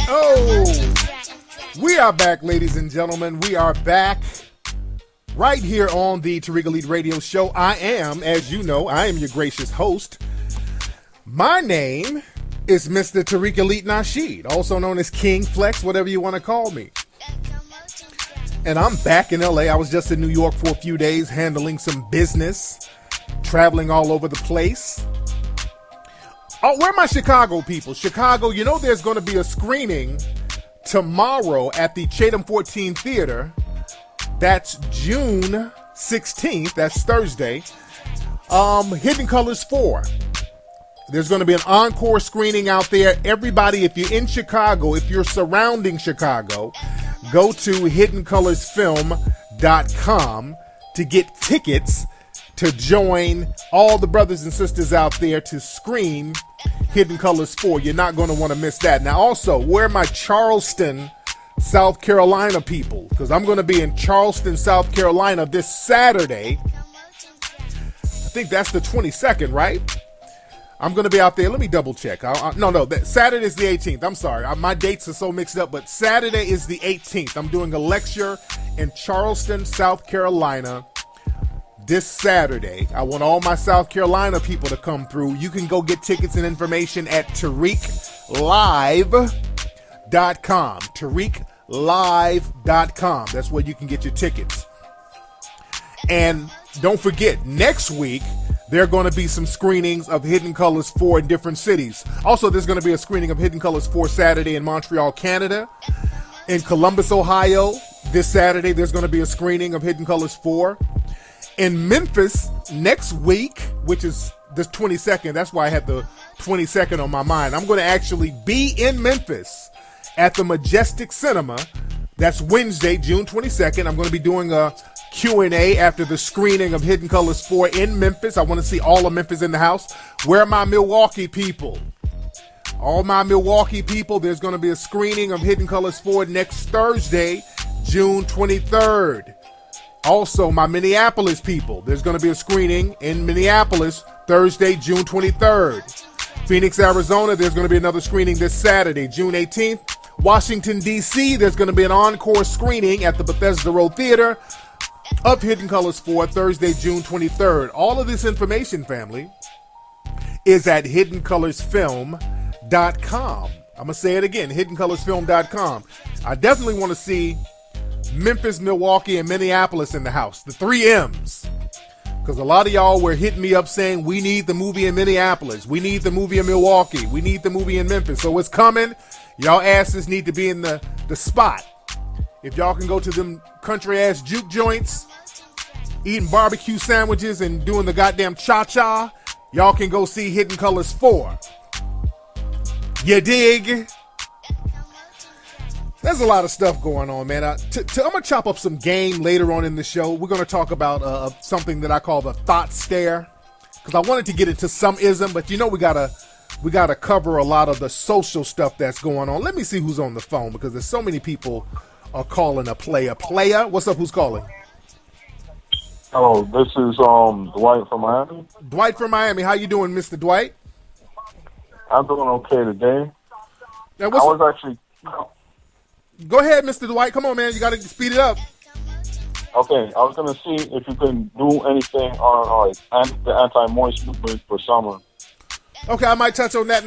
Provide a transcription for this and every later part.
Oh, we are back, ladies and gentlemen. We are back right here on the Tariq Elite Radio Show. I am, as you know, I am your gracious host. My name is Mr. Tariq Elite Nasheed, also known as King Flex, whatever you want to call me. And I'm back in LA. I was just in New York for a few days handling some business, traveling all over the place. Oh, where are my Chicago people? Chicago, you know there's going to be a screening tomorrow at the Chatham 14 Theater. That's June 16th. That's Thursday. Hidden Colors 4. There's going to be an encore screening out there. Everybody, if you're in Chicago, if you're surrounding Chicago, go to hiddencolorsfilm.com to get tickets to join all the brothers and sisters out there to screen Hidden Colors 4. You're not going to want to miss that. Now, also, where are my Charleston, South Carolina people? Because I'm going to be in Charleston, South Carolina this Saturday. I think that's the 22nd, right? I'm going to be out there. Let me double check. Saturday is the 18th. I'm sorry. My dates are so mixed up, but Saturday is the 18th. I'm doing a lecture in Charleston, South Carolina this Saturday. I want all my South Carolina people to come through. You can go get tickets and information at TariqLive.com. TariqLive.com. That's where you can get your tickets. And don't forget, next week, there are going to be some screenings of Hidden Colors 4 in different cities. Also, there's going to be a screening of Hidden Colors 4 Saturday in Montreal, Canada. In Columbus, Ohio, this Saturday, there's going to be a screening of Hidden Colors 4. In Memphis, next week, which is the 22nd, that's why I had the 22nd on my mind. I'm going to actually be in Memphis at the Majestic Cinema. That's Wednesday, June 22nd. I'm going to be doing a Q&A after the screening of Hidden Colors 4 in Memphis. I want to see all of Memphis in the house. Where are my Milwaukee people? All my Milwaukee people, there's going to be a screening of Hidden Colors 4 next Thursday, June 23rd. Also, my Minneapolis people, there's going to be a screening in Minneapolis Thursday, June 23rd. Phoenix, Arizona, there's going to be another screening this Saturday, June 18th. Washington, D.C., there's going to be an encore screening at the Bethesda Road Theater of Hidden Colors 4 Thursday, June 23rd. All of this information, family, is at hiddencolorsfilm.com. I'm going to say it again, hiddencolorsfilm.com. I definitely want to see Memphis, Milwaukee, and Minneapolis in the house. The 3 M's. Because a lot of y'all were hitting me up saying, we need the movie in Minneapolis. We need the movie in Milwaukee. We need the movie in Memphis. So it's coming. Y'all asses need to be in the spot. If y'all can go to them country-ass juke joints, eating barbecue sandwiches and doing the goddamn cha-cha, y'all can go see Hidden Colors 4. You dig? There's a lot of stuff going on, man. I'm going to chop up some game later on in the show. We're going to talk about something that I call the Thot stare, because I wanted to get into some ism, but you know we gotta cover a lot of the social stuff that's going on. Let me see who's on the phone, because there's so many people are calling a player. Player, what's up? Who's calling? Hello, this is Dwight from Miami. Dwight from Miami. How you doing, Mr. Dwight? I'm doing okay today. Now, go ahead, Mr. Dwight. Come on, man. You got to speed it up. Okay, I was going to see if you can do anything on the anti-moist movement for summer. Okay, I might touch on that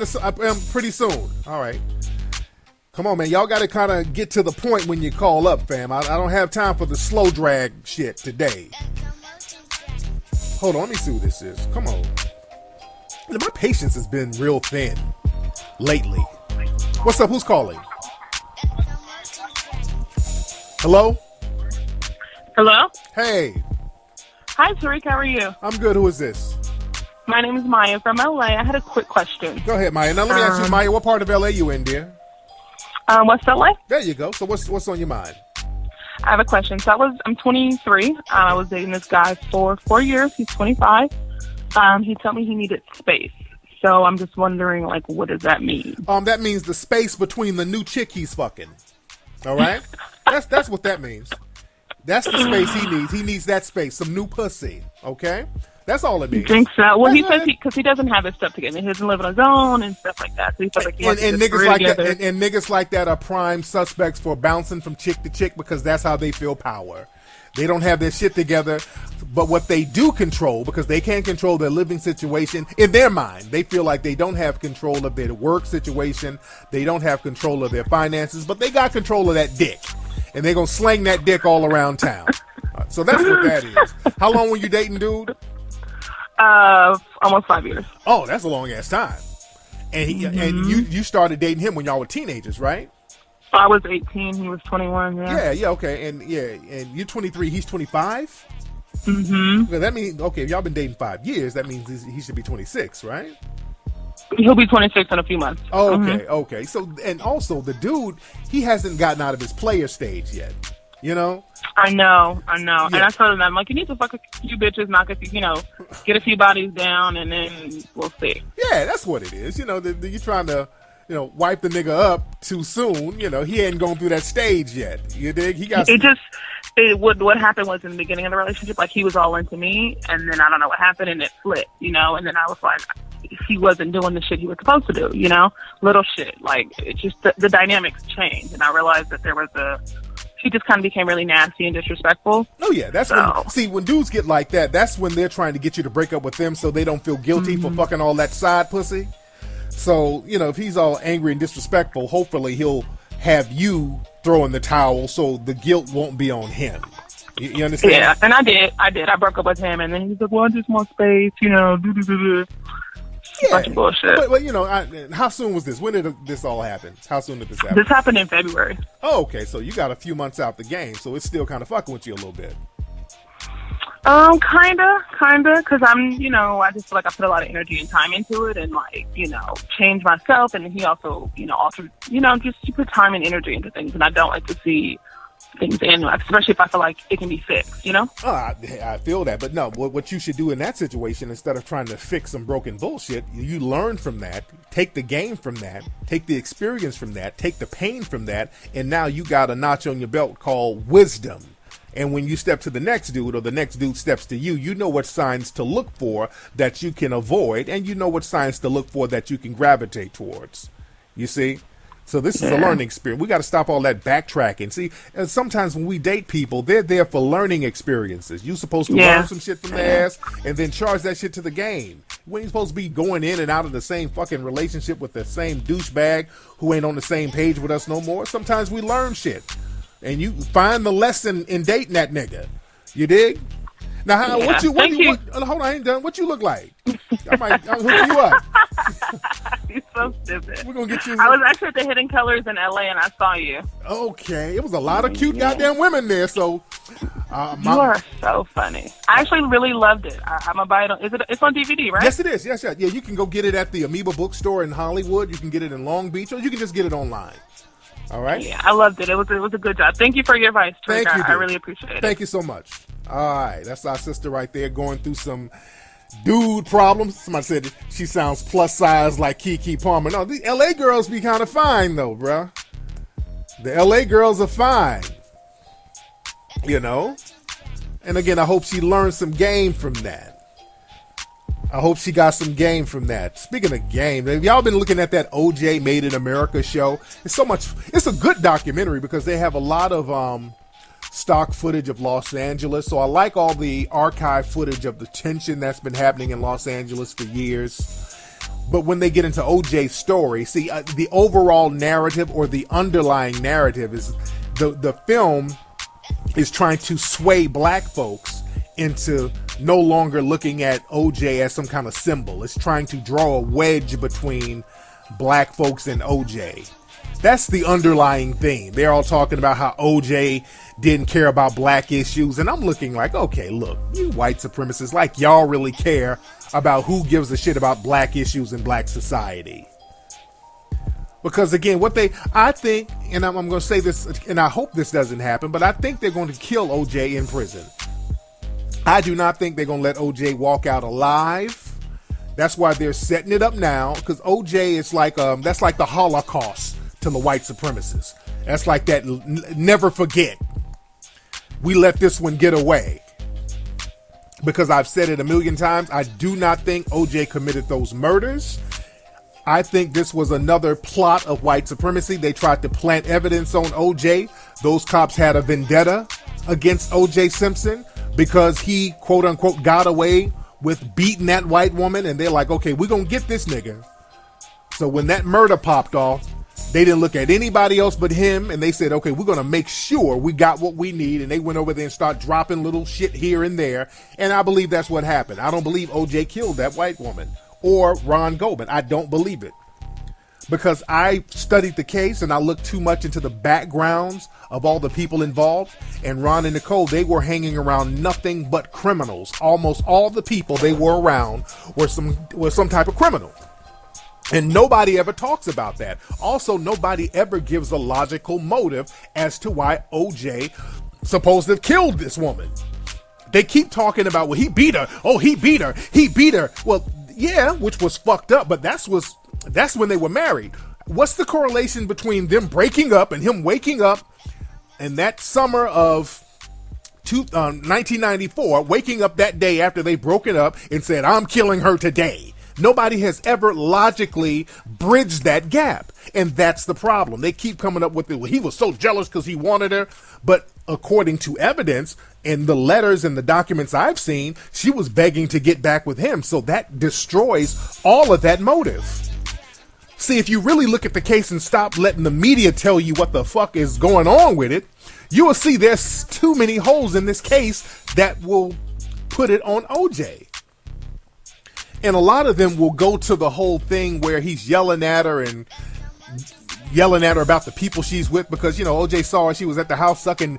pretty soon. All right. Come on, man. Y'all got to kind of get to the point when you call up, fam. I don't have time for the slow drag shit today. Hold on. Let me see who this is. Come on. My patience has been real thin lately. What's up? Who's calling? Hello? Hello? Hey. Hi, Tariq. How are you? I'm good. Who is this? My name is Maya from LA. I had a quick question. Go ahead, Maya. Now, let me ask you, Maya, what part of LA you in, dear? West LA? There you go. So what's on your mind? I have a question. So I'm 23. I was dating this guy for 4 years. He's 25. He told me he needed space. So I'm just wondering, what does that mean? That means the space between the new chick he's fucking. All right? That's what that means. That's the space he needs. He needs that space, some new pussy. Okay? That's all it You means. think so? Well, he That's says because he doesn't have his stuff together. He doesn't live on his own and stuff like that. So he feels like he wants and to niggas like that, together. and niggas like that are prime suspects for bouncing from chick to chick because that's how they feel power. They don't have their shit together, but what they do control, because they can't control their living situation in their mind, they feel like they don't have control of their work situation, they don't have control of their finances, but they got control of that dick, and they're gonna sling that dick all around town. So that's what that is. How long were you dating, dude? Almost 5 years. Oh, that's a long ass time. And and you started dating him when y'all were teenagers, right? I was 18. He was 21. Yeah. Okay, and you're 23. He's 25. Mm-hmm. Well, that means okay. If y'all been dating 5 years, that means he should be 26, right? He'll be 26 in a few months. Oh, okay, okay. So, and also the dude, he hasn't gotten out of his player stage yet. You know. I know. Yeah. And I told him, I'm like, you need to fuck a few bitches, knock a few, get a few bodies down, and then we'll see. Yeah, that's what it is. You're trying to, wipe the nigga up too soon. He ain't going through that stage yet. You dig? He got. What happened was in the beginning of the relationship, like he was all into me, and then I don't know what happened, and it flipped, and then I was like, he wasn't doing the shit he was supposed to do, little shit. Like it just the dynamics changed, and I realized that there was he just kind of became really nasty and disrespectful. Oh yeah, when dudes get like that, that's when they're trying to get you to break up with them so they don't feel guilty for fucking all that side pussy. So, if he's all angry and disrespectful, hopefully he'll have you throw in the towel so the guilt won't be on him. You understand? Yeah, and I did. I broke up with him, and then he's like, well, I just want space, Yeah. Bunch of bullshit. But how soon was this? When did this all happen? How soon did this happen? This happened in February. Oh, okay. So you got a few months out the game, so it's still kind of fucking with you a little bit. Kinda, because I just feel like I put a lot of energy and time into it, and change myself. And he also, altered, just you put time and energy into things, and I don't like to see things end, especially if I feel like it can be fixed, Oh, I feel that, but no, what you should do in that situation, instead of trying to fix some broken bullshit, you learn from that, take the game from that, take the experience from that, take the pain from that, and now you got a notch on your belt called wisdom. And when you step to the next dude, or the next dude steps to you, you know what signs to look for that you can avoid, and you know what signs to look for that you can gravitate towards. You see? So this is a learning experience. We got to stop all that backtracking. See, and sometimes when we date people, they're there for learning experiences. You're supposed to learn some shit from their ass and then charge that shit to the game. We ain't supposed to be going in and out of the same fucking relationship with the same douchebag who ain't on the same page with us no more. Sometimes we learn shit. And you find the lesson in dating that nigga. You dig? Now, hold on, I ain't done. What you look like? I'll hook you up. You're so stupid. We're gonna get you. I was actually at the Hidden Colors in LA, and I saw you. Okay, it was a lot of cute goddamn women there. So you are so funny. I actually really loved it. I'm gonna buy it. It's on DVD, right? Yes, it is. Yes, yeah. You can go get it at the Amoeba Bookstore in Hollywood. You can get it in Long Beach, or you can just get it online. All right. Yeah, I loved it. It was a good job. Thank you for your advice, Tariq. Thank you, I really appreciate it. Thank you so much. All right, that's our sister right there going through some dude problems. Somebody said she sounds plus size like Keke Palmer. No, the LA girls be kind of fine though, bruh. The LA girls are fine. And again, I hope she learned some game from that. I hope she got some game from that. Speaking of game, have y'all been looking at that OJ Made in America show? It's a good documentary because they have a lot of stock footage of Los Angeles. So I like all the archive footage of the tension that's been happening in Los Angeles for years. But when they get into OJ's story, see, the overall narrative or the underlying narrative is the film is trying to sway black folks into no longer looking at OJ as some kind of symbol. It's trying to draw a wedge between black folks and OJ. That's the underlying theme. They're all talking about how OJ didn't care about black issues. And I'm looking like, okay, look, you white supremacists, like y'all really care about who gives a shit about black issues in black society. Because again, I think, and I'm going to say this, and I hope this doesn't happen, but I think they're going to kill OJ in prison. I do not think they're going to let OJ walk out alive. That's why they're setting it up now, because OJ is like, that's like the Holocaust to the white supremacists. That's like that, never forget. We let this one get away. because I've said it a million times, I do not think OJ committed those murders. I think this was another plot of white supremacy. They tried to plant evidence on OJ. Those cops had a vendetta against OJ Simpson because he, quote unquote, got away with beating that white woman. And they're like, okay, we're going to get this nigga. So when that murder popped off, they didn't look at anybody else but him. And they said, okay, we're going to make sure we got what we need. And they went over there and started dropping little shit here and there. And I believe that's what happened. I don't believe OJ killed that white woman or Ron Goldman. I don't believe it. Because I studied the case and I looked too much into the backgrounds of all the people involved. And Ron and Nicole, they were hanging around nothing but criminals. Almost all the people they were around were some type of criminal. And nobody ever talks about that. Also, nobody ever gives a logical motive as to why OJ supposed to have killed this woman. They keep talking about, well, he beat her. Oh, he beat her. He beat her. Well, yeah, which was fucked up, but that's when they were married. What's the correlation between them breaking up and him waking up in that summer of 1994, waking up that day after they broken up and said, I'm killing her today? Nobody has ever logically bridged that gap. And that's the problem. They keep coming up with it. Well, he was so jealous because he wanted her. But according to evidence in the letters and the documents I've seen, she was begging to get back with him. So that destroys all of that motive. See, if you really look at the case and stop letting the media tell you what the fuck is going on with it, you will see there's too many holes in this case that will put it on OJ. And a lot of them will go to the whole thing where he's yelling at her about the people she's with, because, you know, OJ saw her, she was at the house sucking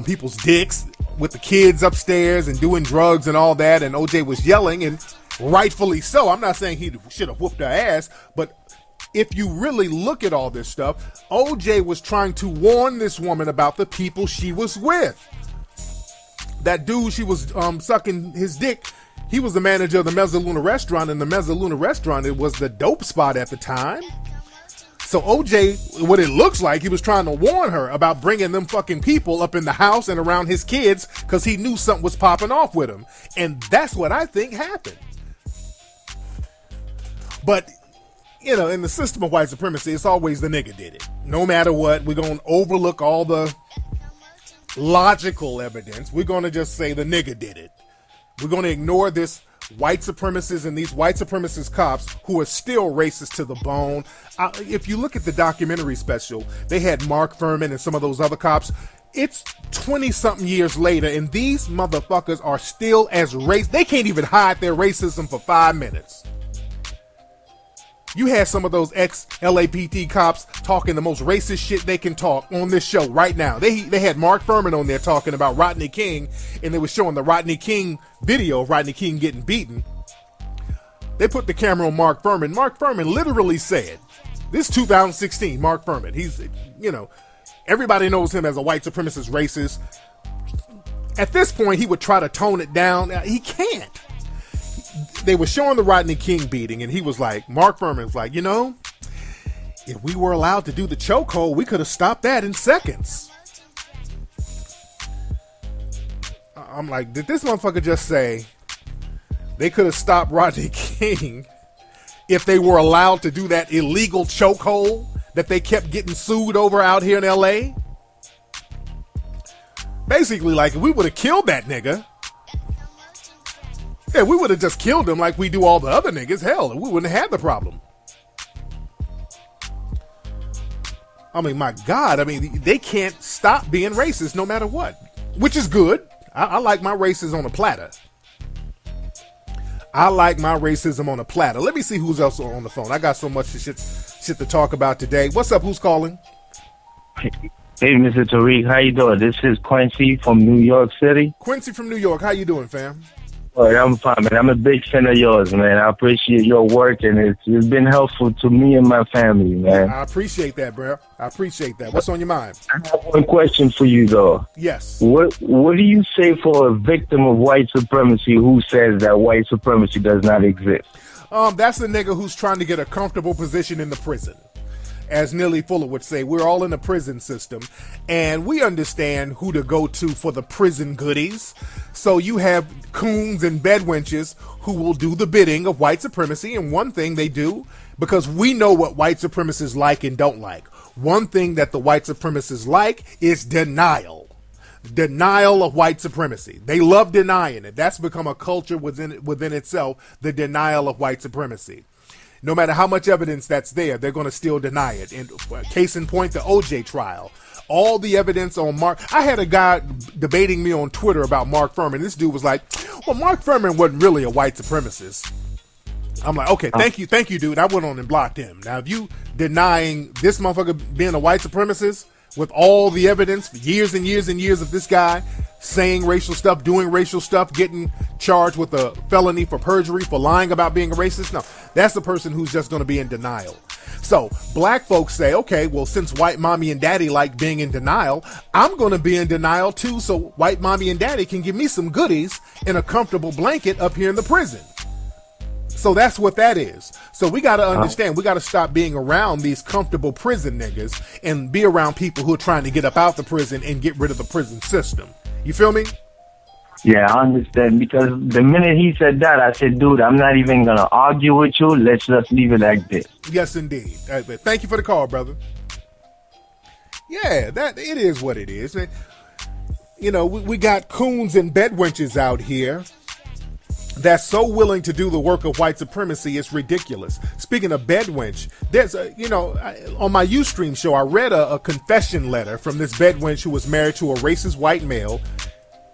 people's dicks with the kids upstairs and doing drugs and all that, and OJ was yelling, and rightfully so. I'm not saying he should have whooped her ass, but if you really look at all this stuff, OJ was trying to warn this woman about the people she was with. That dude she was sucking his dick, he was the manager of the Mezzaluna restaurant, and the Mezzaluna restaurant, it was the dope spot at the time. So OJ, what it looks like, he was trying to warn her about bringing them fucking people up in the house and around his kids because he knew something was popping off with him. And that's what I think happened. But, you know, in the system of white supremacy, it's always the nigga did it. No matter what, we're going to overlook all the logical evidence. We're going to just say the nigga did it. We're going to ignore this white supremacists and these white supremacist cops who are still racist to the bone. If you look at the documentary special, they had Mark Furman and some of those other cops. It's 20-something years later, and these motherfuckers are still as racist. They can't even hide their racism for 5 minutes. You had some of those ex-LAPD cops talking the most racist shit they can talk on this show right now. They had Mark Furman on there talking about Rodney King, and they were showing the Rodney King video of Rodney King getting beaten. They put the camera on Mark Furman. Mark Furman literally said, this is 2016, Mark Furman. He's, you know, everybody knows him as a white supremacist racist. At this point, he would try to tone it down. He can't. They were showing the Rodney King beating, and he was like, Mark Furman's like, you know, if we were allowed to do the chokehold, we could have stopped that in seconds. I'm like, did this motherfucker just say they could have stopped Rodney King if they were allowed to do that illegal chokehold that they kept getting sued over out here in LA? Basically, like, if we would have killed that nigga, yeah, we would have just killed him like we do all the other niggas. Hell, we wouldn't have had the problem. I mean, my God, I mean, they can't stop being racist no matter what, which is good. I like my racism on a platter. I like my racism on a platter. Let me see who's else on the phone. I got so much shit to talk about today. What's up? Who's calling? Hey, Mr. Tariq, how you doing? This is Quincy from New York City. Quincy from New York. How you doing, fam? All right, I'm fine, man. I'm a big fan of yours, man. I appreciate your work, and it's been helpful to me and my family, man. I appreciate that, bro. I appreciate that. What's on your mind? I have one question for you, though. Yes. What do you say for a victim of white supremacy who says that white supremacy does not exist? That's the nigga who's trying to get a comfortable position in the prison. as Neely Fuller would say, we're all in the prison system, and we understand who to go to for the prison goodies. So you have coons and bedwenches who will do the bidding of white supremacy, and one thing they do, because we know what white supremacists like and don't like. One thing that the white supremacists like is denial. Denial of white supremacy. They love denying it. That's become a culture within itself, the denial of white supremacy. No matter how much evidence that's there, they're going to still deny it. And case in point, the OJ trial. All the evidence on Mark. I had a guy debating me on Twitter about Mark Furman. This dude was like, well, Mark Furman wasn't really a white supremacist. I'm like, okay, thank you, dude. I went on and blocked him. Now, if you denying this motherfucker being a white supremacist, with all the evidence, years and years and years of this guy saying racial stuff, doing racial stuff, getting charged with a felony for perjury, for lying about being a racist. No, that's the person who's just going to be in denial. So black folks say, okay, well, since white mommy and daddy like being in denial, I'm going to be in denial too, so white mommy and daddy can give me some goodies in a comfortable blanket up here in the prison. So that's what that is. So we got to understand, we got to stop being around these comfortable prison niggas and be around people who are trying to get up out the prison and get rid of the prison system. You feel me? Yeah, I understand. Because the minute he said that, I said, dude, I'm not even going to argue with you. Let's just leave it like this. Yes, indeed. Thank you for the call, brother. Yeah, that it is what it is. You know, we got coons and bedwenches out here that's so willing to do the work of white supremacy, it's ridiculous. Speaking of bedwench, there's on my Ustream show, I read a confession letter from this bedwench who was married to a racist white male.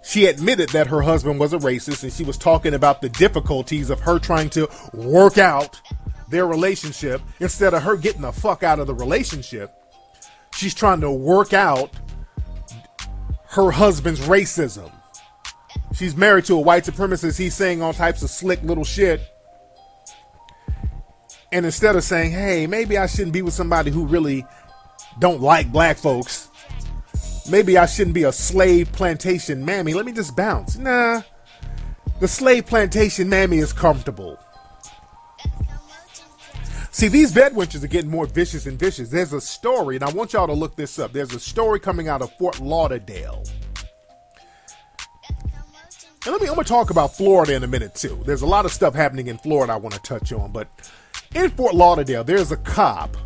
She admitted that her husband was a racist, and she was talking about the difficulties of her trying to work out their relationship. Instead of her getting the fuck out of the relationship, she's trying to work out her husband's racism. She's married to a white supremacist. He's saying all types of slick little shit. And instead of saying, hey, maybe I shouldn't be with somebody who really don't like black folks. Maybe I shouldn't be a slave plantation mammy. Let me just bounce. Nah. The slave plantation mammy is comfortable. See, these bedwenches are getting more vicious and vicious. There's a story, and I want y'all to look this up. There's a story coming out of Fort Lauderdale. And I'm going to talk about Florida in a minute, too. There's a lot of stuff happening in Florida I want to touch on. But in Fort Lauderdale, there's a cop.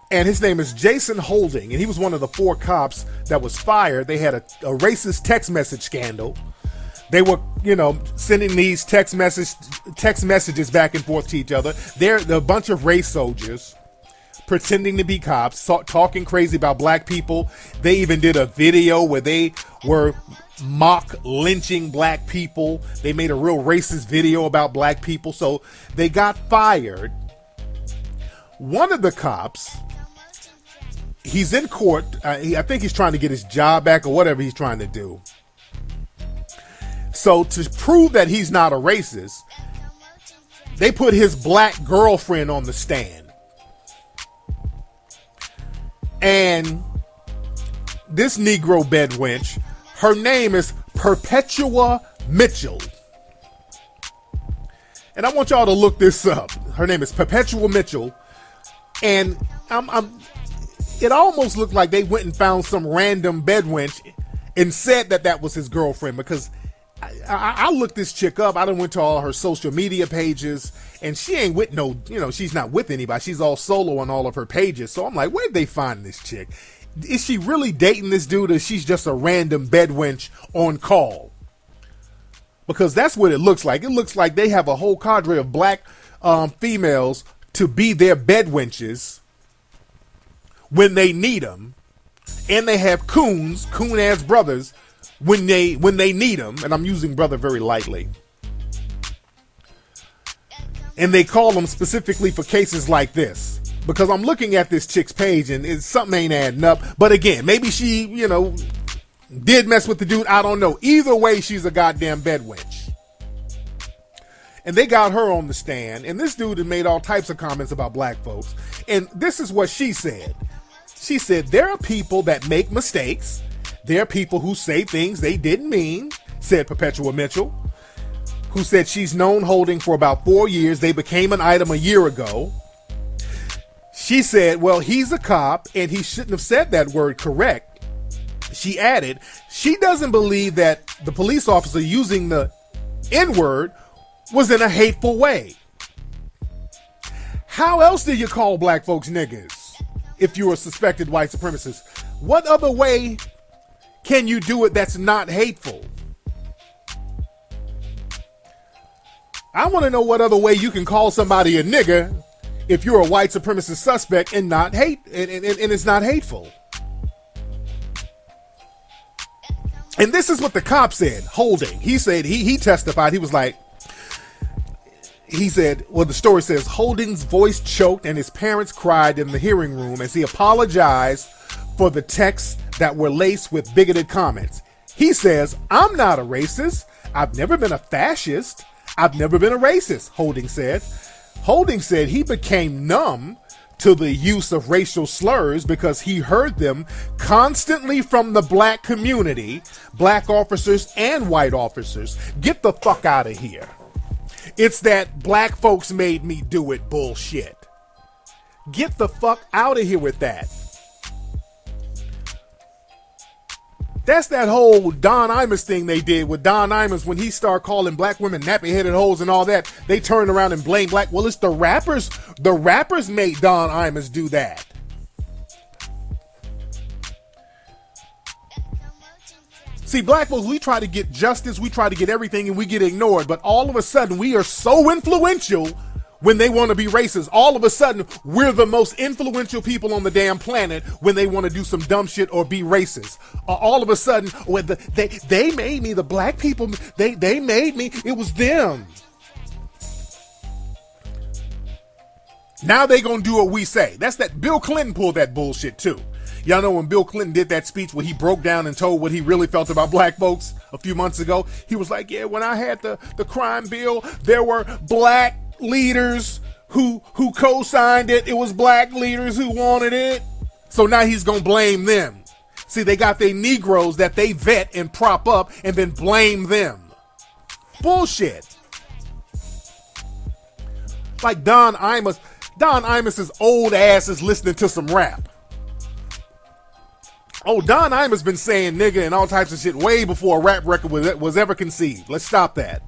And his name is Jason Holding. And he was one of the 4 cops that was fired. They had a racist text message scandal. They were, sending these text messages back and forth to each other. They're a bunch of race soldiers pretending to be cops, talking crazy about black people. They even did a video where they were mock lynching black people. They made a real racist video about black people. So they got fired. One of the cops, he's in court. I think he's trying to get his job back or whatever he's trying to do. So to prove that he's not a racist, they put his black girlfriend on the stand. And this Negro bedwench, her name is Perpetua Mitchell. And I want y'all to look this up. Her name is Perpetua Mitchell. And it almost looked like they went and found some random bedwench and said that was his girlfriend, because I looked this chick up. I done went to all her social media pages, and she ain't with she's not with anybody. She's all solo on all of her pages. So I'm like, where'd they find this chick? Is she really dating this dude, or she's just a random bedwench on call? Because that's what it looks like. It looks like they have a whole cadre of black females to be their bedwenches when they need them, and they have coon-ass brothers when they need them, and I'm using brother very lightly. And they call them specifically for cases like this. Because I'm looking at this chick's page and something ain't adding up. But again, maybe she, did mess with the dude. I don't know. Either way, she's a goddamn bedwench. And they got her on the stand. And this dude had made all types of comments about black folks. And this is what she said. She said, there are people that make mistakes. There are people who say things they didn't mean, said Perpetua Mitchell, who said she's known Holding for about 4 years. They became an item a year ago. She said, well, he's a cop and he shouldn't have said that word correct. She added, she doesn't believe that the police officer using the N-word was in a hateful way. How else do you call black folks niggas if you're a suspected white supremacist? What other way can you do it that's not hateful? I want to know what other way you can call somebody a nigger if you're a white supremacist suspect and not hate and it's not hateful. And this is what the cop said, Holding. He said, he testified, he was like, he said, well, the story says, Holding's voice choked and his parents cried in the hearing room as he apologized for the texts that were laced with bigoted comments. He says, I'm not a racist. I've never been a fascist. I've never been a racist, Holding said. Holding said he became numb to the use of racial slurs because he heard them constantly from the black community, black officers and white officers. Get the fuck out of here. It's that black folks made me do it bullshit. Get the fuck out of here with that. That's that whole Don Imus thing they did with Don Imus when he started calling black women nappy-headed hoes and all that. They turned around and blamed black. Well, it's the rappers. The rappers made Don Imus do that. See, black folks, we try to get justice, we try to get everything, and we get ignored. But all of a sudden, we are so influential when they want to be racist. All of a sudden, we're the most influential people on the damn planet when they want to do some dumb shit or be racist. All of a sudden, when they made me, the black people, they made me, it was them. Now they gonna do what we say. That's that Bill Clinton pulled that bullshit too. Y'all know when Bill Clinton did that speech where he broke down and told what he really felt about black folks a few months ago, he was like, yeah, when I had the crime bill, there were black leaders who co-signed it. It was black leaders who wanted it. So now he's gonna blame them. See, they got their Negroes that they vet and prop up and then blame them. Bullshit. Like Don Imus's old ass is listening to some rap. Oh, Don Imus been saying nigga and all types of shit way before a rap record was ever conceived. Let's stop that.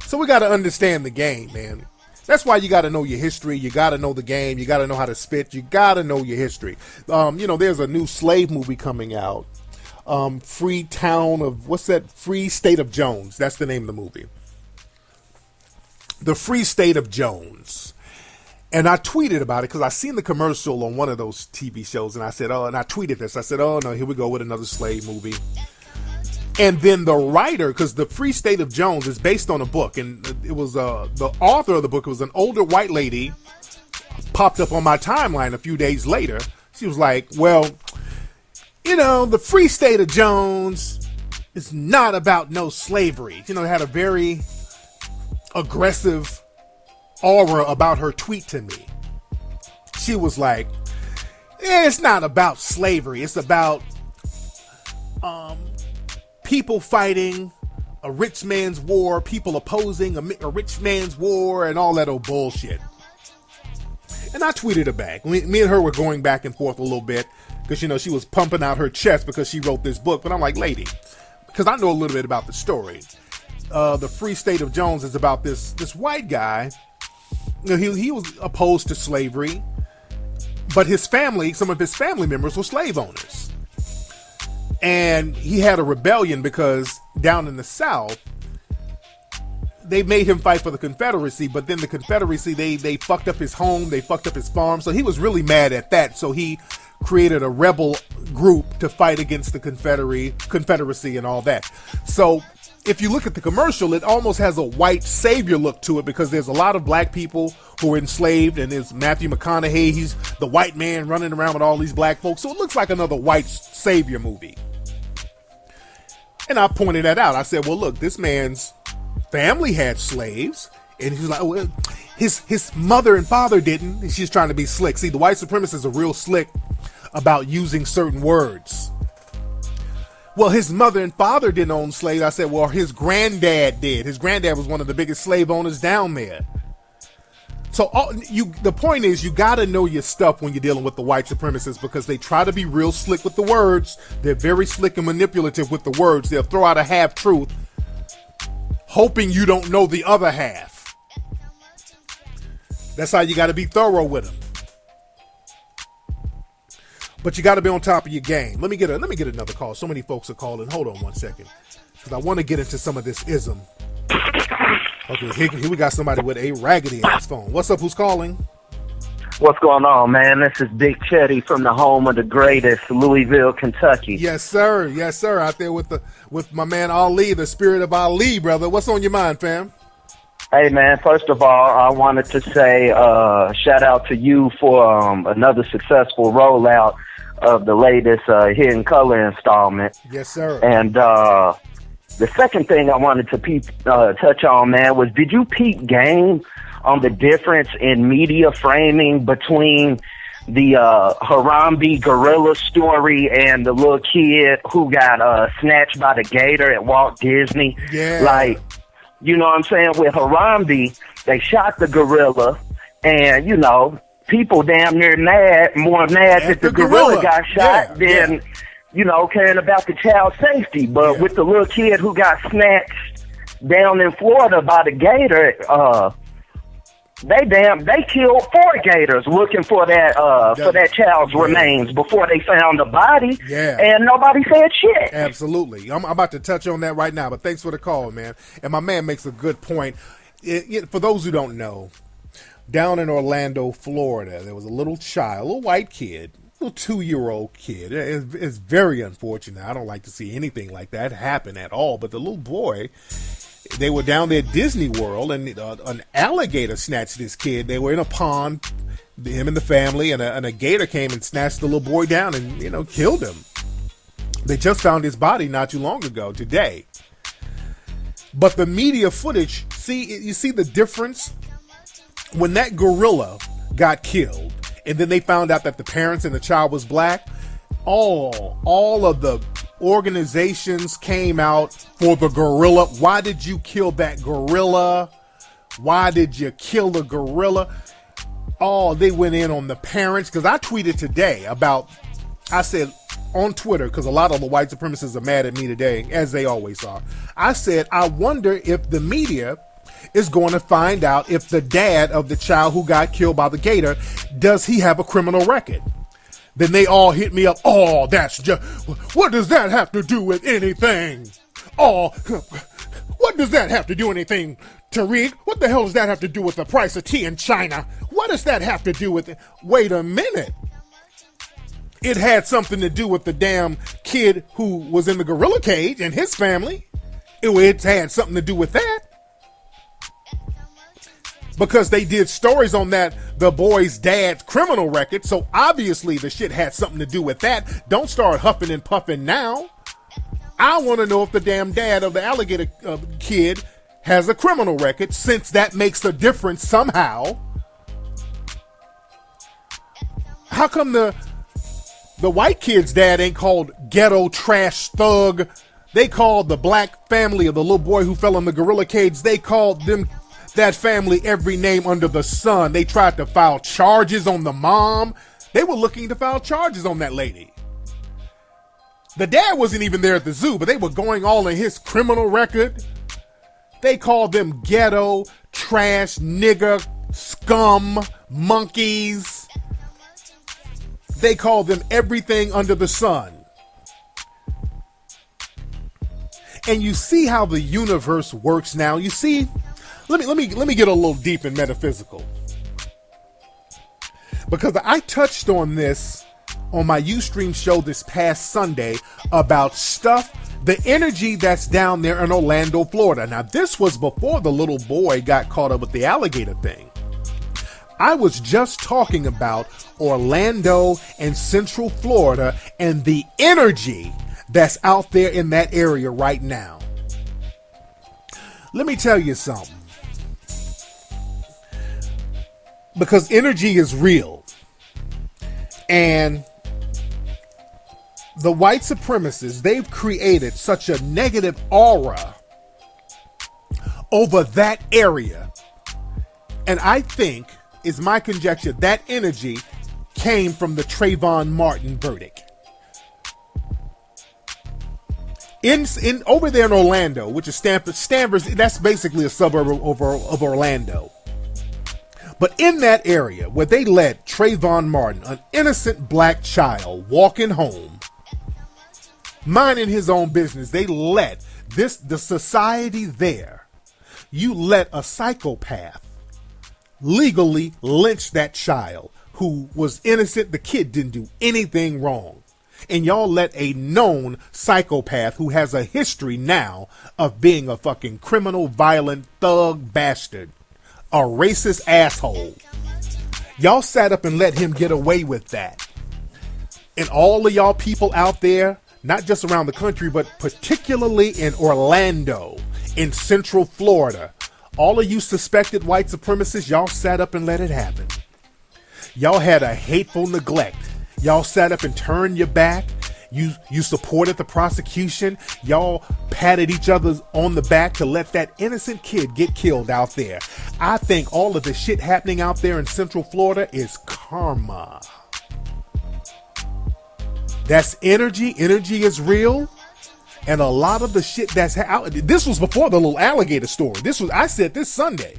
So we got to understand the game, man. That's why you got to know your history. You got to know the game. You got to know how to spit. You got to know your history. There's a new slave movie coming out. Free State of Jones. That's the name of the movie. The Free State of Jones. And I tweeted about it because I seen the commercial on one of those TV shows. And I said, and I tweeted this. I said, oh, no, here we go with another slave movie. And then the writer, because the Free State of Jones is based on a book, and it was the author of the book was an older white lady, popped up on my timeline a few days later. She was like, well, the Free State of Jones is not about no slavery. It had a very aggressive aura about her tweet to me. She was like, it's not about slavery. It's about people fighting a rich man's war, people opposing a rich man's war, and all that old bullshit. And I tweeted her back. Me and her were going back and forth a little bit because, she was pumping out her chest because she wrote this book. But I'm like, lady, because I know a little bit about the story. The Free State of Jones is about this white guy. He was opposed to slavery, but some of his family members were slave owners. And he had a rebellion because down in the South, they made him fight for the Confederacy, but then the Confederacy, they fucked up his home, they fucked up his farm, so he was really mad at that. So he created a rebel group to fight against the Confederacy and all that. So if you look at the commercial, it almost has a white savior look to it because there's a lot of black people who are enslaved, and there's Matthew McConaughey, he's the white man running around with all these black folks. So it looks like another white savior movie. And I pointed that out. I said, well, look, this man's family had slaves. And he was like, oh, well, his mother and father didn't. And she's trying to be slick. See, the white supremacists are real slick about using certain words. Well, his mother and father didn't own slaves. I said, well, his granddad did. His granddad was one of the biggest slave owners down there. So the point is, you got to know your stuff when you're dealing with the white supremacists, because they try to be real slick with the words. They're very slick and manipulative with the words. They'll throw out a half truth, hoping you don't know the other half. That's how you got to be thorough with them. But you got to be on top of your game. Let me get another call. So many folks are calling. Hold on one second, because I want to get into some of this ism. Okay, here we got somebody with a raggedy ass phone. What's up? Who's calling? What's going on, man? This is Big Chetty from the home of the greatest, Louisville, Kentucky. Yes, sir. Yes, sir. Out there with my man Ali, the spirit of Ali, brother. What's on your mind, fam? Hey, man, first of all, I wanted to say shout out to you for another successful rollout of the latest Hidden Color installment. Yes, sir. And the second thing I wanted to touch on, man, was did you peep game on the difference in media framing between the Harambe gorilla story and the little kid who got snatched by the gator at Walt Disney? Yeah. Like, you know what I'm saying? With Harambe, they shot the gorilla, and, you know, people damn near more mad that the gorilla got shot than, you know, caring about the child's safety. But with the little kid who got snatched down in Florida by the gator, they killed 4 gators looking for that child's remains before they found the body. Yeah. And nobody said shit. Absolutely. I'm about to touch on that right now, but thanks for the call, man. And my man makes a good point. For those who don't know, down in Orlando, Florida, there was a little child, a little white kid, a little 2-year-old kid. It's very unfortunate. I don't like to see anything like that happen at all. But the little boy, they were down there at Disney World, and an alligator snatched this kid. They were in a pond, him and the family, and a gator came and snatched the little boy down and, you know, killed him. They just found his body not too long ago, today. But the media footage, you see the difference? When that gorilla got killed, and then they found out that the parents and the child was black, all of the organizations came out for the gorilla. Why did you kill that gorilla? Why did you kill the gorilla? They went in on the parents, because I tweeted today I said on Twitter, because a lot of the white supremacists are mad at me today, as they always are. I said, I wonder if the media is going to find out if the dad of the child who got killed by the gator, does he have a criminal record? Then they all hit me up. That's just, what does that have to do with anything? What does that have to do with anything, Tariq? What the hell does that have to do with the price of tea in China? What does that have to do with it? Wait a minute. It had something to do with the damn kid who was in the gorilla cage and his family. It had something to do with that. Because they did stories on the boy's dad's criminal record, so obviously the shit had something to do with that. Don't start huffing and puffing now. I want to know if the damn dad of the alligator kid has a criminal record, since that makes a difference somehow. How come the white kid's dad ain't called ghetto trash thug? They called the black family of the little boy who fell in the gorilla cage, they called that family every name under the sun. They tried to file charges on the mom. They were looking to file charges on that lady. The dad wasn't even there at the zoo, but they were going all in his criminal record. They called them ghetto, trash, nigger, scum, monkeys. They called them everything under the sun. And you see how the universe works now. You see, let me get a little deep and metaphysical, because I touched on this on my Ustream show this past Sunday about the energy that's down there in Orlando, Florida. Now, this was before the little boy got caught up with the alligator thing. I was just talking about Orlando and Central Florida and the energy that's out there in that area right now. Let me tell you something. Because energy is real. And the white supremacists, they've created such a negative aura over that area. And I think is my conjecture, that energy came from the Trayvon Martin verdict. In over there in Orlando, which is Stanford, that's basically a suburb of Orlando. But in that area where they let Trayvon Martin, an innocent black child, walking home, minding his own business, they let the society there, you let a psychopath legally lynch that child who was innocent. The kid didn't do anything wrong. And y'all let a known psychopath who has a history now of being a fucking criminal, violent, thug bastard, a racist asshole. Y'all sat up and let him get away with that. And all of y'all people out there, not just around the country, but particularly in Orlando, in Central Florida, all of you suspected white supremacists, y'all sat up and let it happen. Y'all had a hateful neglect. Y'all sat up and turned your back. You supported the prosecution. Y'all patted each other on the back to let that innocent kid get killed out there. I think all of the shit happening out there in Central Florida is karma. That's energy. Energy is real. And a lot of the shit that's out. This was before the little alligator story. I said this Sunday.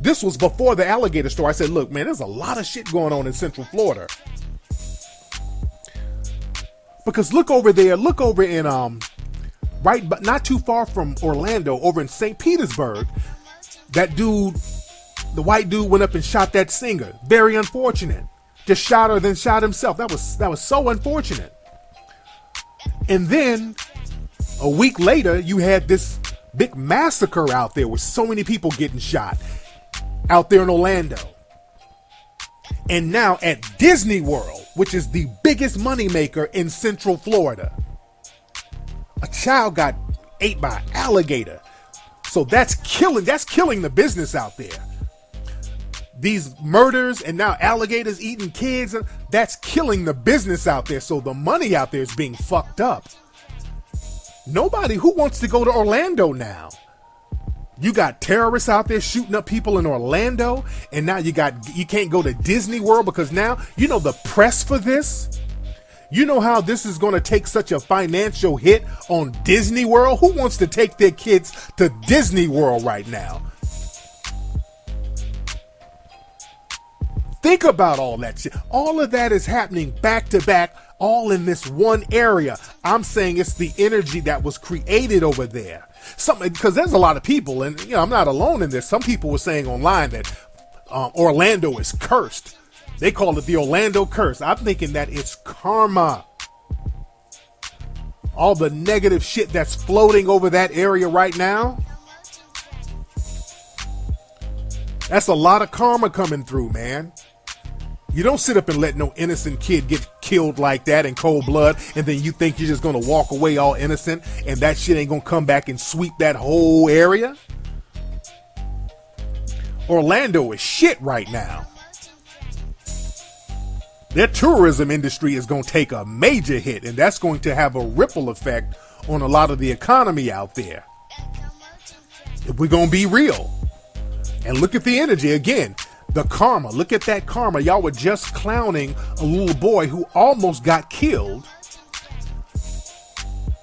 This was before the alligator story. I said, look, man, there's a lot of shit going on in Central Florida. Because look over in right, but not too far from Orlando, over in St. Petersburg, that dude, the white dude, went up and shot that singer. Very unfortunate. Just shot her, then shot himself. That was so unfortunate. And then a week later, you had this big massacre out there with so many people getting shot out there in Orlando. And now at Disney World, which is the biggest moneymaker in Central Florida, a child got ate by an alligator. So that's killing the business out there. These murders and now alligators eating kids, that's killing the business out there. So the money out there is being fucked up. Nobody who wants to go to Orlando now. You got terrorists out there shooting up people in Orlando, and now you can't go to Disney World because now, you know, the press for this, you know how this is going to take such a financial hit on Disney World. Who wants to take their kids to Disney World right now? Think about all that shit. All of that is happening back to back, all in this one area. I'm saying it's the energy that was created over there. Because there's a lot of people, and you know, I'm not alone in this. Some people were saying online that Orlando is cursed. They call it the Orlando curse. I'm thinking that it's karma. All the negative shit that's floating over that area right now. That's a lot of karma coming through, man. You don't sit up and let no innocent kid get killed like that in cold blood, and then you think you're just going to walk away all innocent, and that shit ain't going to come back and sweep that whole area. Orlando is shit right now. Their tourism industry is going to take a major hit, and that's going to have a ripple effect on a lot of the economy out there. If we're going to be real. And look at the energy again. The karma. Look at that karma. Y'all were just clowning a little boy who almost got killed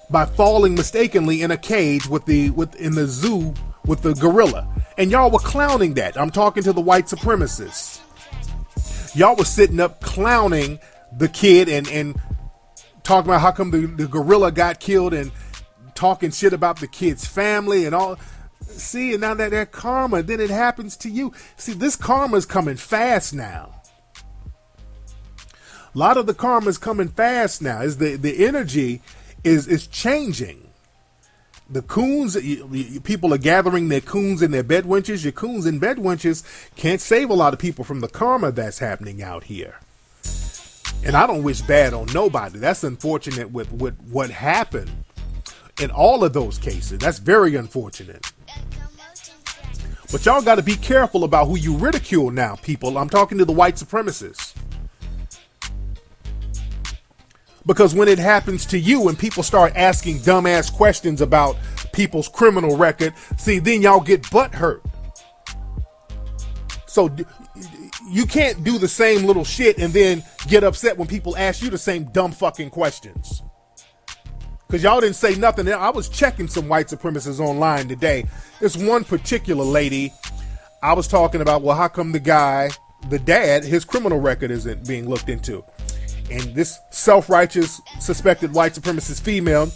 by falling mistakenly in a cage in the zoo with the gorilla. And y'all were clowning that. I'm talking to the white supremacists. Y'all were sitting up clowning the kid and talking about how come the gorilla got killed and talking shit about the kid's family and all. See, and now that karma, then it happens to you. See, this karma is coming fast now. A lot of the karma is coming fast now. Is the energy is changing. The coons, people are gathering their coons and their bedwenches. Your coons and bedwenches can't save a lot of people from the karma that's happening out here. And I don't wish bad on nobody. That's unfortunate with what happened in all of those cases. That's very unfortunate. But y'all got to be careful about who you ridicule now, people. I'm talking to the white supremacists. Because when it happens to you and people start asking dumbass questions about people's criminal record, see, then y'all get butthurt. So you can't do the same little shit and then get upset when people ask you the same dumb fucking questions. Because y'all didn't say nothing. I was checking some white supremacists online today. There's one particular lady I was talking about, well, how come the dad, his criminal record isn't being looked into? And this self-righteous, suspected white supremacist female,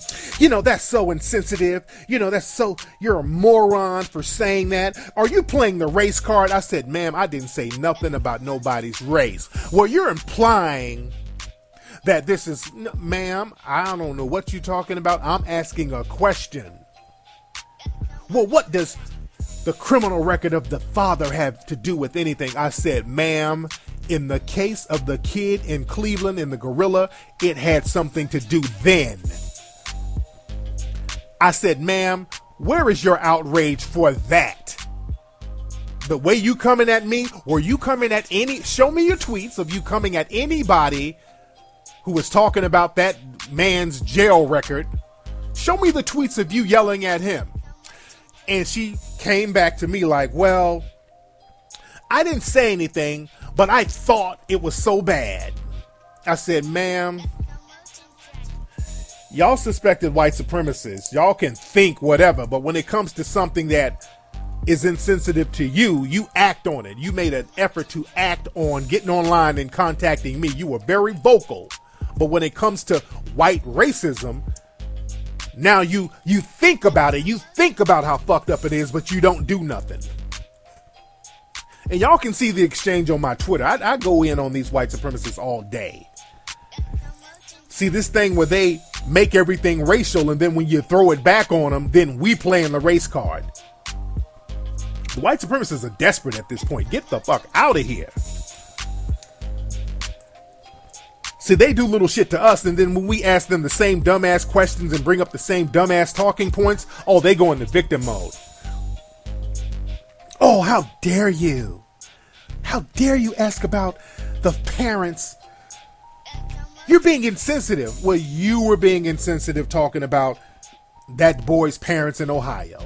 that's so insensitive. You're a moron for saying that. Are you playing the race card? I said, ma'am, I didn't say nothing about nobody's race. Well, you're implying that this is, ma'am, I don't know what you're talking about. I'm asking a question. Well, what does the criminal record of the father have to do with anything? I said, ma'am, in the case of the kid in Cleveland in the gorilla, it had something to do then. I said, ma'am, where is your outrage for that? The way you coming at me, or you coming at show me your tweets of you coming at anybody who was talking about that man's jail record. Show me the tweets of you yelling at him. And she came back to me like, well, I didn't say anything, but I thought it was so bad. I said, ma'am, y'all suspected white supremacists. Y'all can think whatever, but when it comes to something that is insensitive to you, you act on it. You made an effort to act on getting online and contacting me. You were very vocal. But when it comes to white racism, now you think about it. You think about how fucked up it is, but you don't do nothing. And y'all can see the exchange on my Twitter. I go in on these white supremacists all day. See this thing where they make everything racial, and then when you throw it back on them, then we play in the race card. The white supremacists are desperate at this point. Get the fuck out of here. See, they do little shit to us, and then when we ask them the same dumbass questions and bring up the same dumbass talking points, oh, they go into victim mode. Oh, how dare you? How dare you ask about the parents? You're being insensitive. Well, you were being insensitive talking about that boy's parents in Ohio.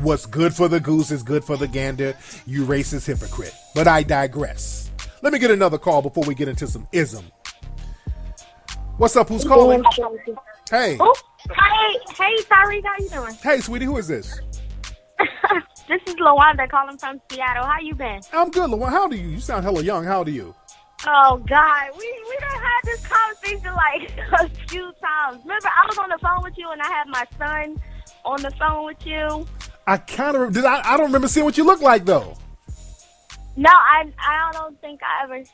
What's good for the goose is good for the gander, you racist hypocrite. But I digress. Let me get another call before we get into some ism. What's up? Who's calling? Hey. Oh, hey, Tariq, how you doing? Hey, sweetie, who is this? This is Lawanda calling from Seattle. How you been? I'm good, Lawanda. How old are you? You sound hella young. How old are you? Oh, God. We done had this conversation like a few times. Remember, I was on the phone with you and I had my son on the phone with you. I kind of I don't remember seeing what you look like though. No, I don't think I ever.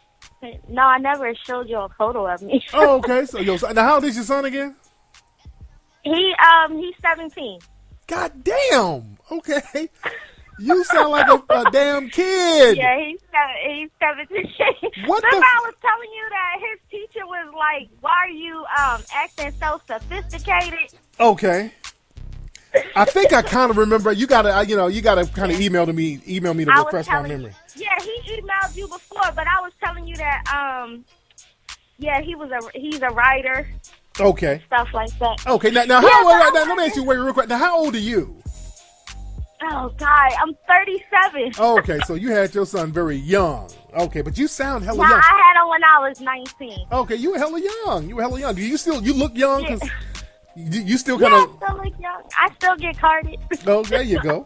No, I never showed you a photo of me. Oh, okay. So now how old is your son again? He's 17. God damn. Okay. You sound like a damn kid. Yeah, he's 17. What Remember, I was telling you that his teacher was like, "Why are you acting so sophisticated?" Okay. I think I kind of remember. You gotta kind of email me to refresh my memory. Yeah, he emailed you before, but I was telling you that he's a writer. Okay. Stuff like that. Okay. Now let me ask you real quick. Now, how old are you? Oh God, I'm 37. Okay, so you had your son very young. Okay, but you sound hella young. I had him when I was 19. Okay, you were hella young. Do you look young? Yeah. You still kind of. I still look young. I still get carded. Oh, there you go.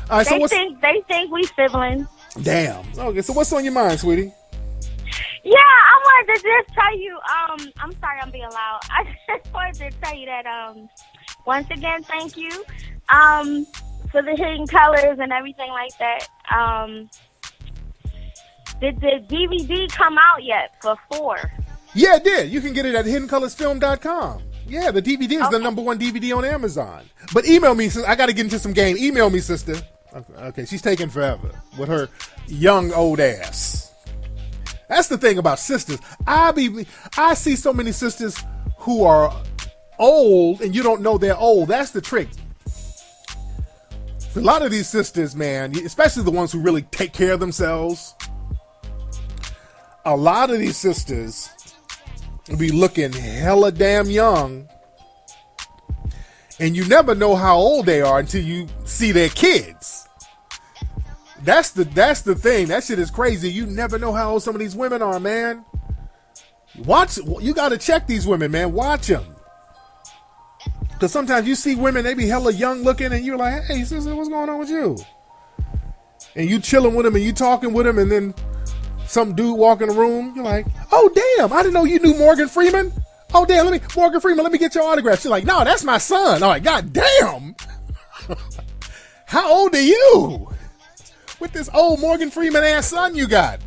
All right, they think we siblings. Damn. Okay, so what's on your mind, sweetie? Yeah, I wanted to just tell you. I'm sorry, I'm being loud. I just wanted to tell you that. Once again, thank you. For the hidden colors and everything like that. Did the DVD come out yet for 4? Yeah, it did. You can get it at hiddencolorsfilm.com. Yeah, the DVD is the #1 DVD on Amazon. But email me, I got to get into some game. Email me, sister. Okay, she's taking forever with her young old ass. That's the thing about sisters. I see so many sisters who are old and you don't know they're old. That's the trick. A lot of these sisters, man, especially the ones who really take care of themselves, a lot of these sisters be looking hella damn young, and you never know how old they are until you see their kids. That's the thing. That shit is crazy. You never know how old some of these women are, man. You got to check these women, man. Watch them. Because sometimes you see women, they be hella young looking, and you're like, hey, sister, what's going on with you? And you chilling with them, and you talking with them, and then some dude walk in the room, you're like, oh, damn, I didn't know you knew Morgan Freeman. Oh, damn, Morgan Freeman, let me get your autograph. She's like, no, that's my son. I'm like, God damn. How old are you? With this old Morgan Freeman ass son you got.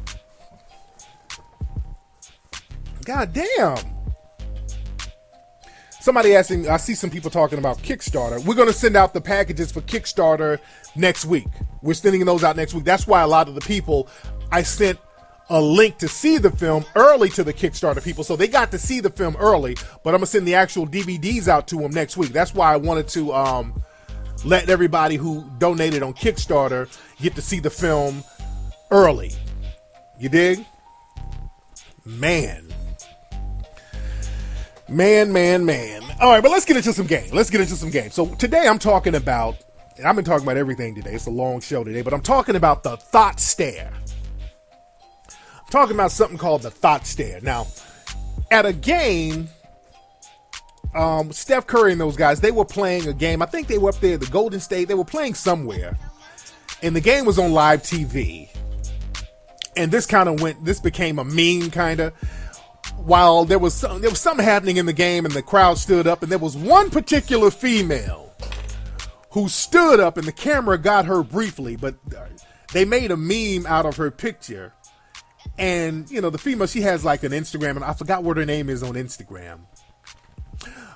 God damn. Somebody asking, I see some people talking about Kickstarter. We're going to send out the packages for Kickstarter next week. We're sending those out next week. That's why a lot of the people, I sent a link to see the film early to the Kickstarter people. So they got to see the film early, but I'm going to send the actual DVDs out to them next week. That's why I wanted to let everybody who donated on Kickstarter get to see the film early. You dig? Man. All right, but let's get into some games. So today I'm talking about, and I've been talking about everything today. It's a long show today, but I'm talking about the Thot stare. I'm talking about something called the Thot stare. Now, at a game, Steph Curry and those guys, they were playing a game. I think they were up there, the Golden State. They were playing somewhere, and the game was on live TV. And this became a meme, kind of. While there was something happening in the game, and the crowd stood up, and there was one particular female who stood up, and the camera got her briefly, but they made a meme out of her picture. And you know, the female, she has like an Instagram, and I forgot what her name is on Instagram.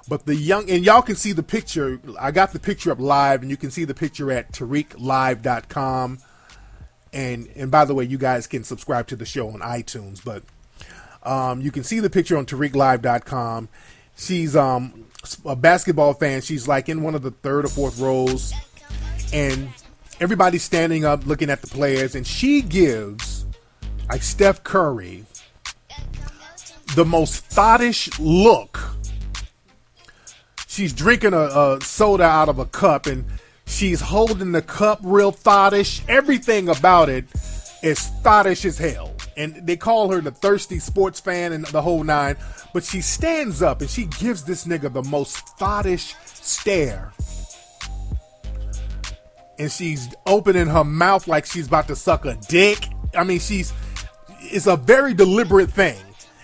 But and y'all can see the picture. I got the picture up live, and you can see the picture at TariqLive.com. And by the way, you guys can subscribe to the show on iTunes, but you can see the picture on TariqLive.com. She's a basketball fan. She's like in one of the third or fourth rows, and everybody's standing up looking at the players, and she gives like Steph Curry the most thottish look. She's drinking a soda out of a cup, and she's holding the cup real thottish. Everything about it is thottish as hell. And they call her the thirsty sports fan and the whole nine. But she stands up and she gives this nigga the most thottish stare. And she's opening her mouth like she's about to suck a dick. I mean, it's a very deliberate thing.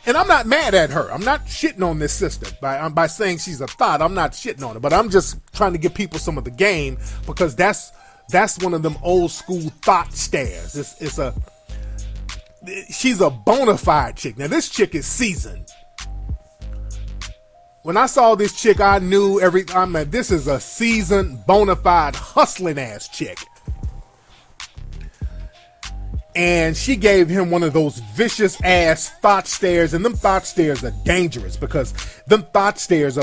And I'm not mad at her. I'm not shitting on this sister by saying she's a thot. I'm not shitting on her. But I'm just trying to give people some of the game, because that's one of them old school thot stares. She's a bona fide chick. Now, this chick is seasoned. When I saw this chick, I knew this is a seasoned, bona fide, hustling ass chick. And she gave him one of those vicious ass thought stares, and them thought stares are dangerous, because them thought stares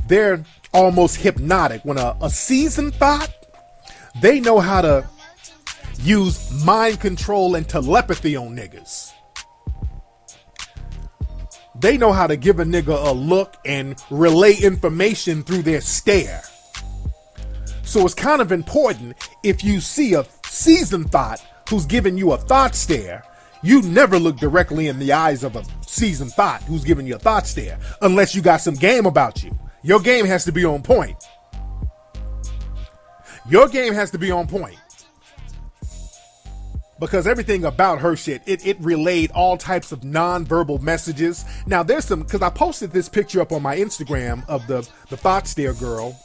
they're almost hypnotic. When a seasoned thought, they know how to use mind control and telepathy on niggas. They know how to give a nigga a look and relay information through their stare. So it's kind of important, if you see a seasoned thought who's giving you a thought stare, you never look directly in the eyes of a seasoned thought who's giving you a thought stare, unless you got some game about you. Your game has to be on point. Your game has to be on point. Because everything about her shit, it relayed all types of non-verbal messages. Now there's because I posted this picture up on my Instagram of the thought stare girl.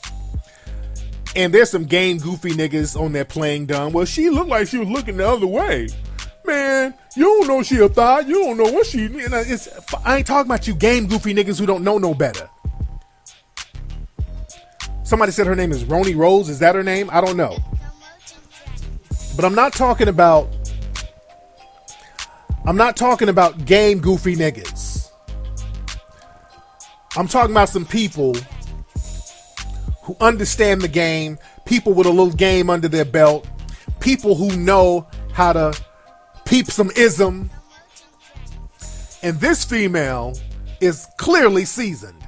And there's some game goofy niggas on there playing dumb. Well, she looked like she was looking the other way. Man, you don't know she a thought. You don't know what she... I ain't talking about you game goofy niggas who don't know no better. Somebody said her name is Roni Rose. Is that her name? I don't know. But I'm not talking about game goofy niggas. I'm talking about some people who understand the game, people with a little game under their belt, people who know how to peep some ism. And this female is clearly seasoned.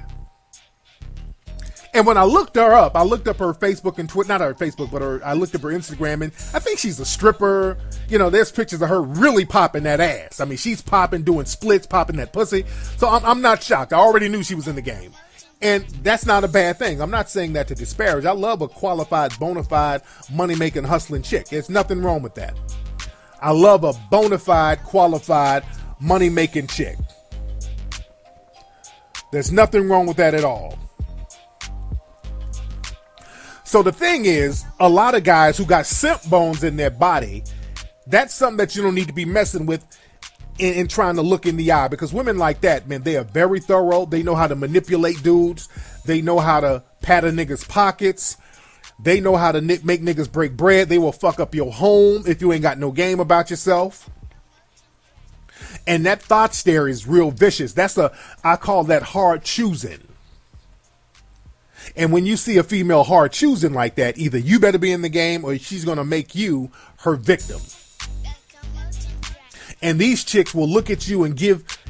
And when I looked her up, I looked up her Facebook and Twitter, not her Facebook, but I looked up her Instagram, and I think she's a stripper. You know, there's pictures of her really popping that ass. I mean, she's popping, doing splits, popping that pussy. So I'm not shocked. I already knew she was in the game. And that's not a bad thing. I'm not saying that to disparage. I love a qualified, bona fide, money-making, hustling chick. There's nothing wrong with that. I love a bona fide, qualified, money-making chick. There's nothing wrong with that at all. So the thing is, a lot of guys who got simp bones in their body, that's something that you don't need to be messing with in trying to look in the eye. Because women like that, man, they are very thorough. They know how to manipulate dudes. They know how to pat a nigga's pockets. They know how to make niggas break bread. They will fuck up your home if you ain't got no game about yourself. And that thought stare is real vicious. I call that hard choosing. And when you see a female hard choosing like that, either you better be in the game or she's going to make you her victim. And these chicks will look at you and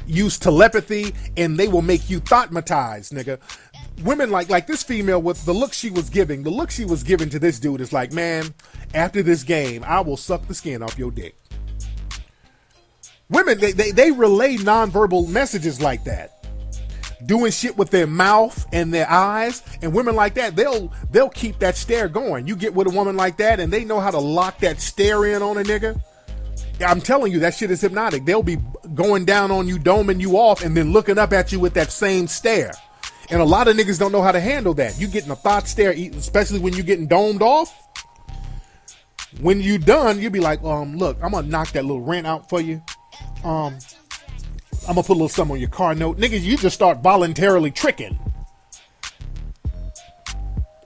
use telepathy, and they will make you thotmatize, nigga. Women like this female with the look she was giving to this dude is like, man, after this game, I will suck the skin off your dick. Women, they relay nonverbal messages like that. Doing shit with their mouth and their eyes, and women like that, they'll keep that stare going. You get with a woman like that, and they know how to lock that stare in on a nigga. I'm telling you, that shit is hypnotic. They'll be going down on you, doming you off, and then looking up at you with that same stare. And a lot of niggas don't know how to handle that. You getting a thought stare, especially when you're getting domed off. When you done, you'll be like, look, I'm gonna knock that little rent out for you. I'm gonna put a little something on your car note. Niggas, you just start voluntarily tricking.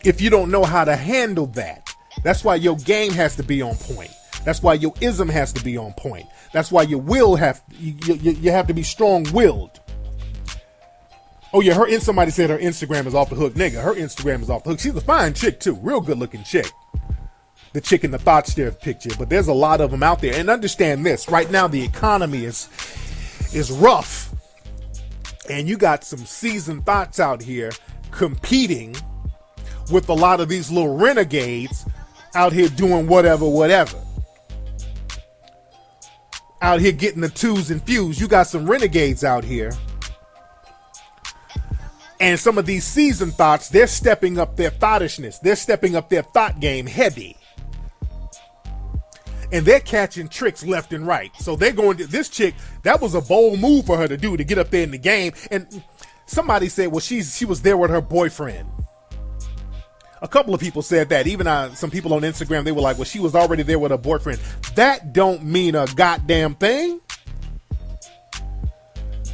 If you don't know how to handle that. That's why your game has to be on point. That's why your ism has to be on point. That's why your will you have to be strong-willed. Oh yeah, somebody said her Instagram is off the hook. Nigga, her Instagram is off the hook. She's a fine chick too. Real good-looking chick. The chick in the thought stare picture. But there's a lot of them out there. And understand this. Right now, the economy is rough, and you got some seasoned thoughts out here competing with a lot of these little renegades out here doing whatever, out here getting the twos and fews. You got some renegades out here, and some of these seasoned thoughts, they're stepping up their thoughtishness. They're stepping up their thought game heavy. And they're catching tricks left and right. So they're going to this chick. That was a bold move for her to do, to get up there in the game. And somebody said, well, she was there with her boyfriend. A couple of people said that. Even some people on Instagram, they were like, well, she was already there with her boyfriend. That don't mean a goddamn thing.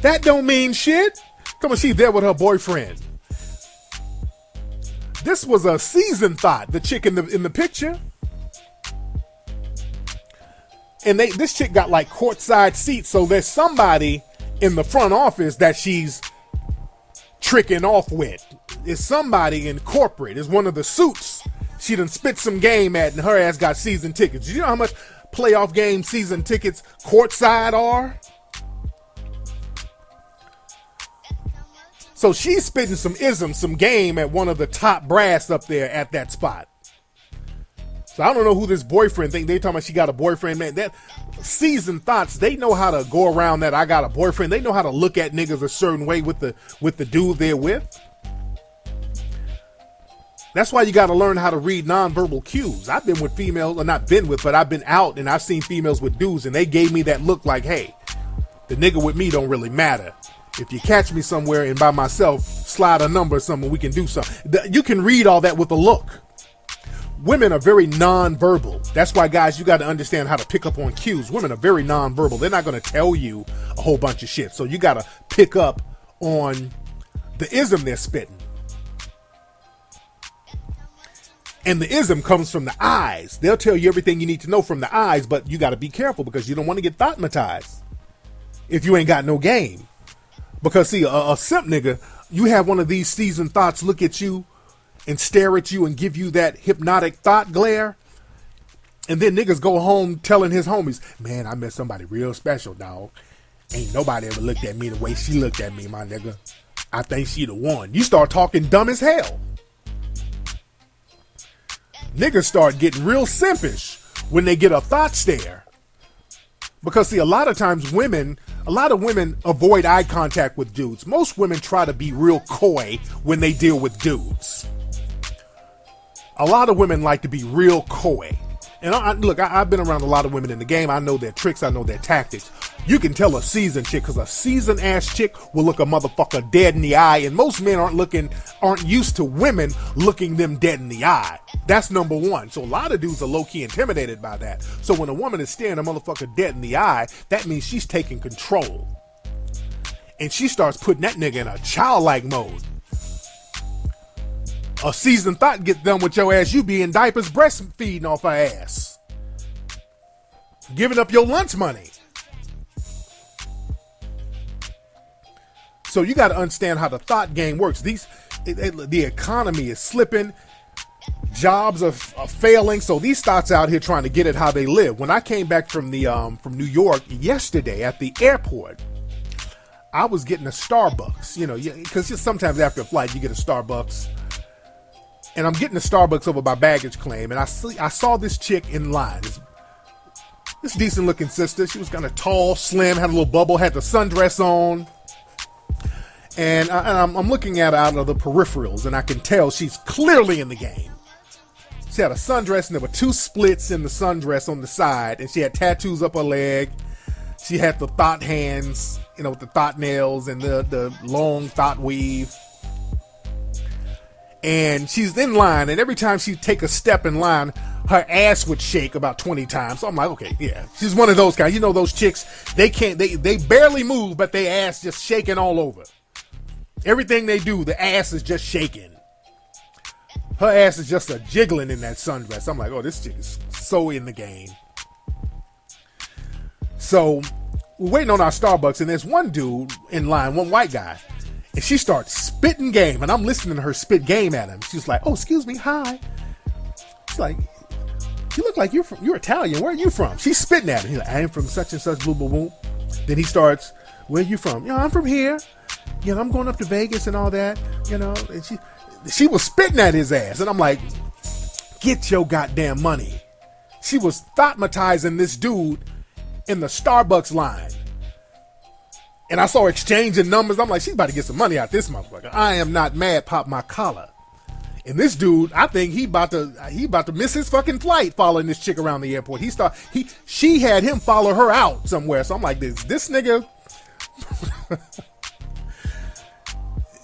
That don't mean shit. Come on, she's there with her boyfriend. This was a seasoned thought. The chick in the picture. And this chick got like courtside seats, so there's somebody in the front office that she's tricking off with. It's somebody in corporate. It's one of the suits she done spit some game at, and her ass got season tickets. You know how much playoff game season tickets courtside are? So she's spitting some ism, some game at one of the top brass up there at that spot. So I don't know who this boyfriend thing. They talking about she got a boyfriend, man. That seasoned thoughts, they know how to go around that. I got a boyfriend. They know how to look at niggas a certain way with the dude they're with. That's why you got to learn how to read nonverbal cues. I've been with females, or not been with, but I've been out and I've seen females with dudes, and they gave me that look like, hey, the nigga with me don't really matter. If you catch me somewhere and by myself, slide a number or something, we can do something. You can read all that with a look. Women are very nonverbal. That's why, guys, you got to understand how to pick up on cues. Women are very nonverbal. They're not going to tell you a whole bunch of shit. So you got to pick up on the ism they're spitting. And the ism comes from the eyes. They'll tell you everything you need to know from the eyes, but you got to be careful because you don't want to get thotmatized if you ain't got no game. Because, see, a simp nigga, you have one of these seasoned thoughts look at you and stare at you and give you that hypnotic thought glare. And then niggas go home telling his homies, man, I met somebody real special, dog. Ain't nobody ever looked at me the way she looked at me, my nigga. I think she the one. You start talking dumb as hell. niggas start getting real simpish when they get a thought stare. Because see, a lot of women avoid eye contact with dudes. Most women try to be real coy when they deal with dudes. A lot of women like to be real coy. And I've been around a lot of women in the game. I know their tricks. I know their tactics. You can tell a seasoned chick, because a seasoned ass chick will look a motherfucker dead in the eye. And most men aren't used to women looking them dead in the eye. That's number one. So a lot of dudes are low key intimidated by that. So when a woman is staring a motherfucker dead in the eye, that means she's taking control. And she starts putting that nigga in a childlike mode. A seasoned thought gets done with your ass, you be in diapers breastfeeding off her ass. Giving up your lunch money. So you got to understand how the thought game works. The economy is slipping. Jobs are failing. So these thoughts out here trying to get it how they live. When I came back from from New York yesterday at the airport, I was getting a Starbucks, because sometimes after a flight you get a Starbucks. And I'm getting a Starbucks over by baggage claim, and I saw this chick in line. This decent looking sister. She was kind of tall, slim, had a little bubble, had the sundress on. And I'm looking at her out of the peripherals, and I can tell she's clearly in the game. She had a sundress, and there were 2 splits in the sundress on the side, and she had tattoos up her leg. She had the thought hands, with the thought nails and the long thought weave. And she's in line, and every time she take a step in line, her ass would shake about 20 times. So I'm like, okay, yeah, she's one of those guys. Those chicks, they barely move, but their ass just shaking all over. Everything they do, the ass is just shaking. Her ass is just a jiggling in that sundress. I'm like, oh, this chick is so in the game. So we're waiting on our Starbucks, and there's one dude in line, one white guy. And she starts spitting game, and I'm listening to her spit game at him. She's like, oh, excuse me, hi. She's like, you look like you're Italian. Where are you from? She's spitting at him. He's like, I am from such and such, boo, boo, boo. Then he starts, where are you from? I'm from here. I'm going up to Vegas and all that, And she was spitting at his ass. And I'm like, get your goddamn money. She was thoughtmatizing this dude in the Starbucks line. And I saw her exchanging numbers. I'm like, she's about to get some money out this motherfucker. I am not mad, pop my collar. And this dude, I think he about to miss his fucking flight following this chick around the airport. She had him follow her out somewhere. So I'm like, this nigga.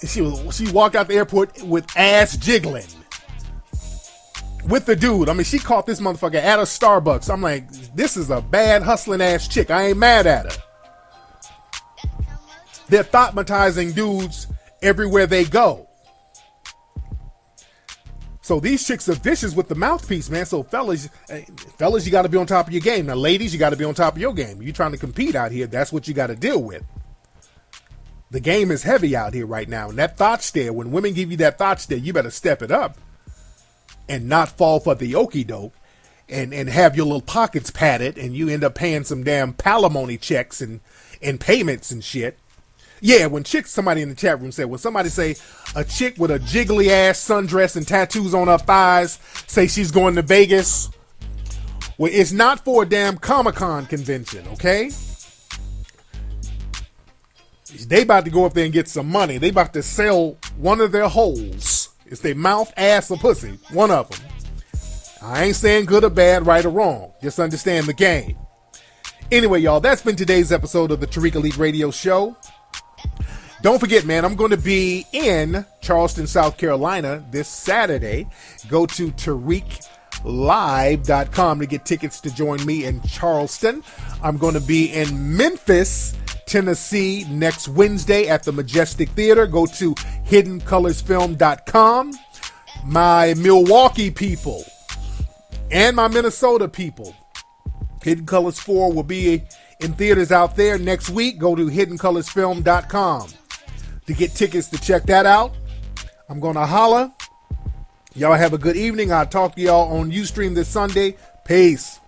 She walked out the airport with ass jiggling with the dude. I mean, she caught this motherfucker at a Starbucks. I'm like, this is a bad hustling ass chick. I ain't mad at her. They're thoughtmatizing dudes everywhere they go. So these chicks are vicious with the mouthpiece, man. So fellas, you got to be on top of your game. Now, ladies, you got to be on top of your game. You're trying to compete out here. That's what you got to deal with. The game is heavy out here right now. And that thought stare, when women give you that thought stare, you better step it up and not fall for the okie doke and have your little pockets padded, and you end up paying some damn palimony checks and payments and shit. Yeah, somebody in the chat room said, when somebody say a chick with a jiggly ass sundress and tattoos on her thighs say she's going to Vegas, well, it's not for a damn Comic-Con convention, okay? They about to go up there and get some money. They about to sell one of their holes. It's their mouth, ass, or pussy. One of them. I ain't saying good or bad, right or wrong. Just understand the game. Anyway, y'all, that's been today's episode of the Tariq Elite Radio Show. Don't forget, man, I'm going to be in Charleston, South Carolina this Saturday. Go to TariqLive.com to get tickets to join me in Charleston. I'm going to be in Memphis, Tennessee next Wednesday at the Majestic Theater. Go to HiddenColorsFilm.com. My Milwaukee people and my Minnesota people, Hidden Colors 4 will be in theaters out there next week. Go to HiddenColorsFilm.com to get tickets to check that out. I'm going to holla. Y'all have a good evening. I'll talk to y'all on Ustream this Sunday. Peace.